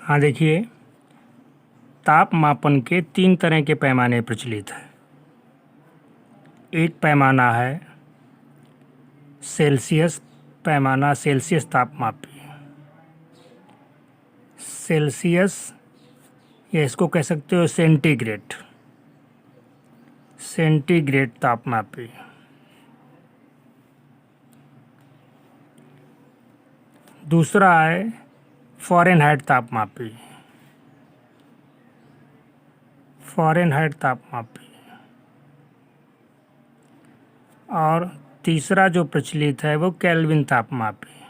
हाँ देखिए, ताप मापन के 3 तरह के पैमाने प्रचलित हैं। एक पैमाना है सेल्सियस पैमाना, सेल्सियस तापमापी। सेल्सियस या इसको कह सकते हो सेंटीग्रेड, सेंटीग्रेड तापमापी। दूसरा है फ़ारेनहाइट तापमापी, फ़ारेनहाइट तापमापी। और तीसरा जो प्रचलित है वो केल्विन तापमापी,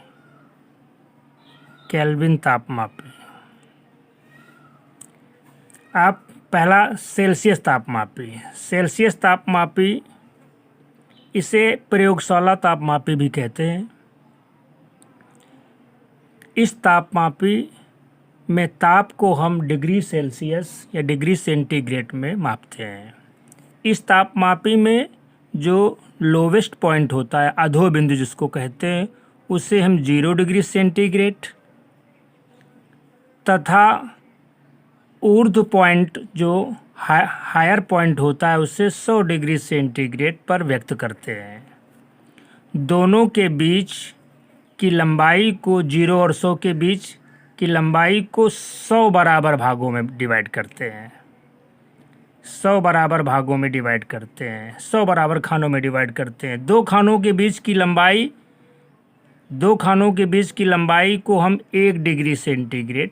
केल्विन तापमापी। आप पहला सेल्सियस तापमापी, सेल्सियस तापमापी इसे प्रयोगशाला तापमापी भी कहते हैं। इस तापमापी में ताप को हम डिग्री सेल्सियस या डिग्री सेंटीग्रेड में मापते हैं। इस तापमापी में जो लोवेस्ट पॉइंट होता है, अधो बिंदु जिसको कहते हैं, उसे हम 0 डिग्री सेंटीग्रेड तथा ऊर्ध्व पॉइंट जो हायर पॉइंट होता है उसे 100 डिग्री सेंटीग्रेड पर व्यक्त करते हैं। दोनों के बीच की लंबाई को 0 और 100 के बीच की लंबाई को 100 बराबर भागों में डिवाइड करते हैं, 100 बराबर भागों में डिवाइड करते हैं, 100 बराबर खानों में डिवाइड करते हैं। दो खानों के बीच की लंबाई को हम 1 डिग्री सेंटीग्रेड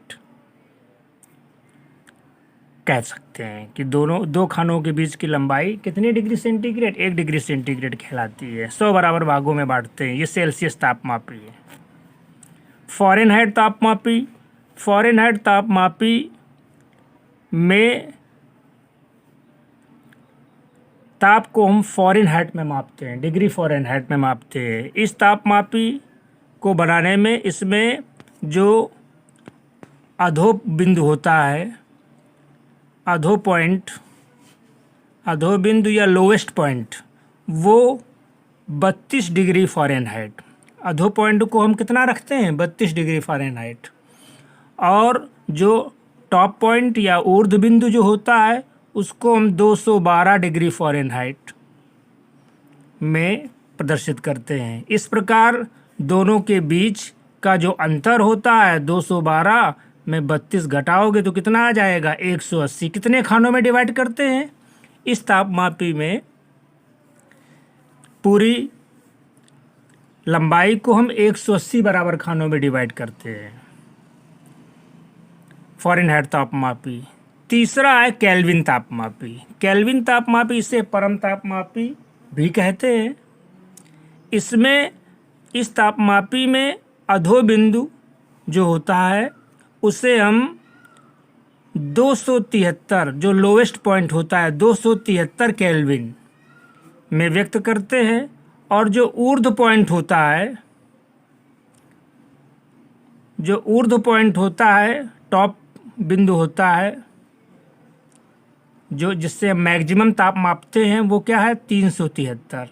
कह सकते हैं कि दो खानों के बीच की लंबाई कितनी डिग्री सेंटीग्रेड, 1 डिग्री सेंटीग्रेड कहलाती है। 100 बराबर भागों में बांटते हैं। ये सेल्सियस तापमापी है। फ़ारेनहाइट तापमापी, फ़ारेनहाइट तापमापी में ताप को हम फ़ारेनहाइट में मापते हैं, डिग्री फ़ारेनहाइट में मापते हैं। इस तापमापी को बनाने में इसमें जो अधो बिंदु होता है, अधो बिंदु या लोवेस्ट पॉइंट, वो 32 डिग्री फ़ारेनहाइट। अधो पॉइंट को हम कितना रखते हैं, 32 डिग्री फ़ारेनहाइट। और जो टॉप पॉइंट या ऊर्ध्व बिंदु जो होता है उसको हम 212 डिग्री फ़ारेनहाइट में प्रदर्शित करते हैं। इस प्रकार दोनों के बीच का जो अंतर होता है 212 में 32 घटाओगे तो कितना आ जाएगा, 180। कितने खानों में डिवाइड करते हैं, इस तापमापी में पूरी लंबाई को हम 180 बराबर खानों में डिवाइड करते हैं। फ़ारेनहाइट तापमापी। तीसरा है केल्विन तापमापी। केल्विन तापमापी इसे परम तापमापी भी कहते हैं। इसमें इस तापमापी में अधो बिंदु जो होता है उसे हम 273, जो लोवेस्ट पॉइंट होता है 273 केल्विन में व्यक्त करते हैं। और जो ऊर्ध्व पॉइंट होता है, टॉप बिंदु होता है, जो जिससे मैक्सिमम ताप मापते हैं, वो क्या है, 373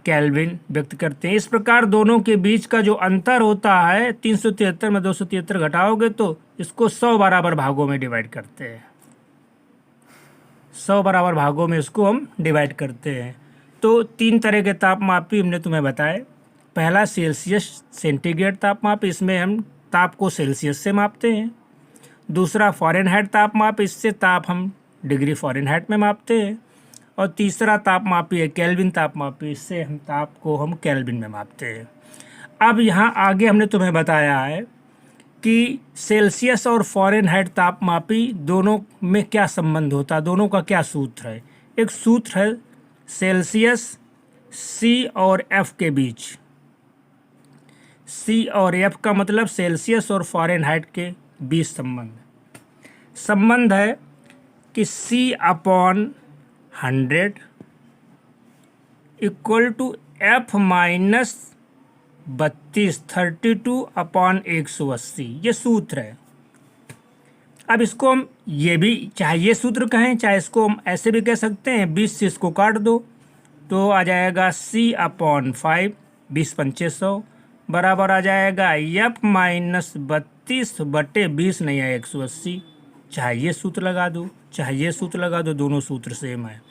केल्विन व्यक्त करते हैं। इस प्रकार दोनों के बीच का जो अंतर होता है, 373 में 273 घटाओगे तो इसको 100 बराबर भागों में डिवाइड करते हैं। 100 बराबर भागों में इसको हम डिवाइड करते हैं। तो 3 तरह के तापमापी हमने तुम्हें बताए। पहला सेल्सियस सेंटीग्रेड तापमापी, इसमें हम ताप को सेल्सियस से मापते हैं। दूसरा फ़ारेनहाइट तापमापी, इससे ताप हम डिग्री फ़ारेनहाइट में मापते हैं। और तीसरा तापमापी है केल्विन तापमापी, इससे हम ताप को हम केल्विन में मापते हैं। अब यहाँ आगे हमने तुम्हें बताया है कि सेल्सियस और फ़ारेनहाइट तापमापी दोनों में क्या संबंध होता है, दोनों का क्या सूत्र है। एक सूत्र है सेल्सियस C और F के बीच। C और F का मतलब सेल्सियस और फ़ारेनहाइट के बीच संबंध है कि C/100 equal to F minus 32/180। ये सूत्र है। अब इसको हम ये भी, चाहे ये सूत्र कहें चाहे इसको हम ऐसे भी कह सकते हैं, 20 से इसको काट दो तो आ जाएगा C/5, 20 पंचे 100 बराबर आ जाएगा F माइनस 32/20 नहीं है 180। चाहे ये सूत्र लगा दो, चाहे ये सूत्र लगा दो, दोनों सूत्र सेम है।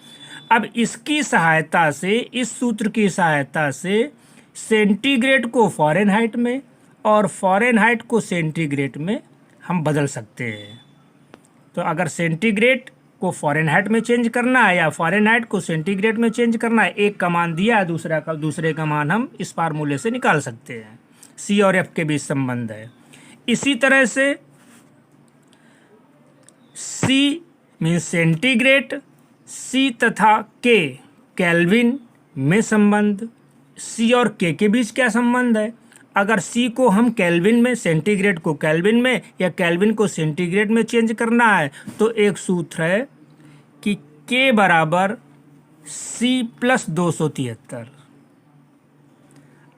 अब इसकी सहायता से, इस सूत्र की सहायता से सेंटीग्रेड को फ़ारेनहाइट में और फ़ारेनहाइट को सेंटीग्रेड में हम बदल सकते हैं। तो अगर सेंटीग्रेड को फ़ारेनहाइट में चेंज करना है या फ़ारेनहाइट को सेंटीग्रेड में चेंज करना है, एक का मान दिया है, दूसरे का मान हम इस फार्मूले से निकाल सकते हैं। सी और एफ के बीच संबंध है। इसी तरह से सी मीन्स सेंटीग्रेड, सी तथा के केल्विन में संबंध। सी और के बीच क्या संबंध है? अगर सी को हम केल्विन में, सेंटीग्रेड को केल्विन में या केल्विन को सेंटीग्रेड में चेंज करना है तो एक सूत्र है कि के बराबर सी प्लस 273।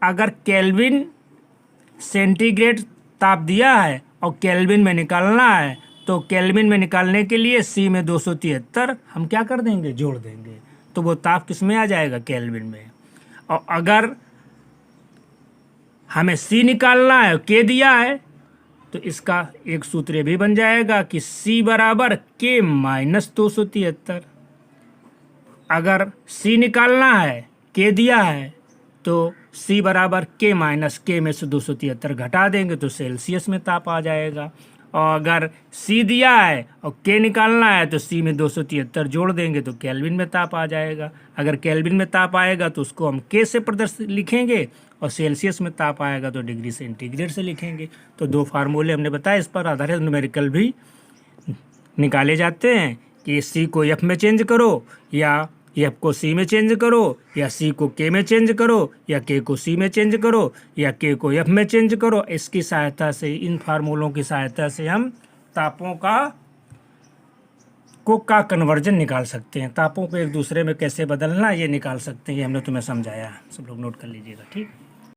अगर केल्विन सेंटीग्रेड ताप दिया है और केल्विन में निकालना है तो केल्विन में निकालने के लिए सी में 273 हम क्या कर देंगे, जोड़ देंगे, तो वो ताप किस में आ जाएगा, केल्विन में। और अगर हमें सी निकालना है, के दिया है, तो इसका एक सूत्र भी बन जाएगा कि सी बराबर के माइनस 273। अगर सी निकालना है, के दिया है, तो सी बराबर के माइनस के में से 273 घटा देंगे तो सेल्सियस में ताप आ जाएगा। और अगर सी दिया है और के निकालना है तो सी में 273 जोड़ देंगे तो केल्विन में ताप आ जाएगा। अगर केल्विन में ताप आएगा तो उसको हम के से प्रदर्शित लिखेंगे और सेल्सियस में ताप आएगा तो डिग्री सेंटीग्रेड से लिखेंगे। तो दो फार्मूले हमने बताया, इस पर आधारित न्यूमेरिकल भी निकाले जाते हैं कि सी को एफ में चेंज करो या एफ को सी में चेंज करो या सी को के में चेंज करो या के को सी में चेंज करो या के को एफ में चेंज करो। इसकी सहायता से, इन फार्मूलों की सहायता से हम तापों का कन्वर्जन निकाल सकते हैं। तापों को एक दूसरे में कैसे बदलना ये निकाल सकते हैं। ये हमने तुम्हें समझाया, सब लोग नोट कर लीजिएगा, ठीक।